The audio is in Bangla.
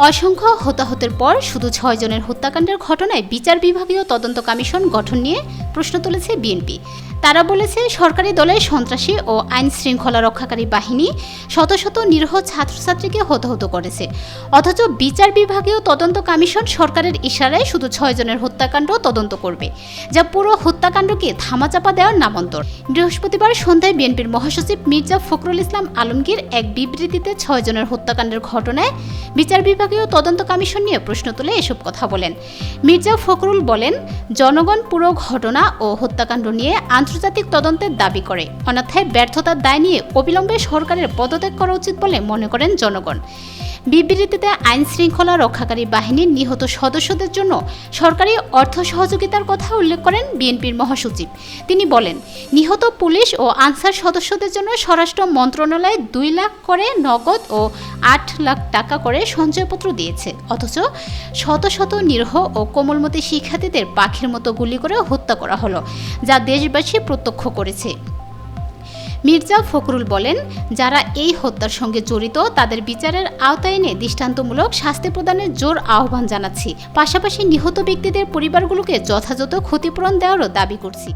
অসংখ্য হতাহতের পর শুধু ৬ জনের হত্যাকাণ্ডের ঘটনায় বিচার বিভাগীয় তদন্ত কমিশন গঠন নিয়ে প্রশ্ন তুলেছে বিএনপি। তারা বলেছে, সরকারি দলের সন্ত্রাসী ও আইন শৃঙ্খলা রক্ষাকারী বাহিনী শত শত নিরীহ ছাত্রছাত্রীকে হতাহত করেছে, অথচ বিচার বিভাগীয় তদন্ত কমিশন সরকারের ইশারায় শুধু ৬ জনের হত্যাকাণ্ড তদন্ত করবে, যা পুরো হত্যাকাণ্ডকে ধামাচাপা দেওয়ার নামান্তর। বৃহস্পতিবার সন্ধ্যায় বিএনপির মহাসচিব মির্জা ফখরুল ইসলাম আলমগীর এক বিবৃতিতে ৬ জনের হত্যাকাণ্ডের ঘটনায় বিচার বিভাগীয় তদন্ত কমিশন নিয়ে প্রশ্ন তুলে এসব কথা বলেন। মির্জা ফখরুল বলেন, জনগণ পুরো ঘটনা ও হত্যাকাণ্ড নিয়ে আন্তর্জাতিক তদন্তের দাবি করে, অন্যথায় ব্যর্থতার দায় নিয়ে অবিলম্বে সরকারের পদত্যাগ করা উচিত বলে মনে করেন জনগণ। বিবৃতিতে আইন শৃঙ্খলা রক্ষাকারী বাহিনীর নিহত সদস্যদের জন্য সরকারি অর্থ সহযোগিতার কথা উল্লেখ করেন বিএনপির মহাসচিব। তিনি বলেন, নিহত পুলিশ ও আনসার সদস্যদের জন্য স্বরাষ্ট্র মন্ত্রণালয় ২ লাখ করে নগদ ও ৮ লাখ টাকা করে সঞ্চয়পত্র দিয়েছে, অথচ শত শত নিরীহ ও কোমলমতি শিক্ষার্থীদের পাখির মতো গুলি করে হত্যা করা হলো, যা দেশবাসী প্রত্যক্ষ করেছে। মির্জা ফখরুল বলেন, যারা এই হত্যার সঙ্গে জড়িত তাদের বিচারের আওতায় এনে দৃষ্টান্তমূলক শাস্তি প্রদানের জোর আহ্বান জানাচ্ছি, পাশাপাশি নিহত ব্যক্তিদের পরিবারগুলোকে যথাযথ ক্ষতিপূরণ দেওয়ারও দাবি করছি।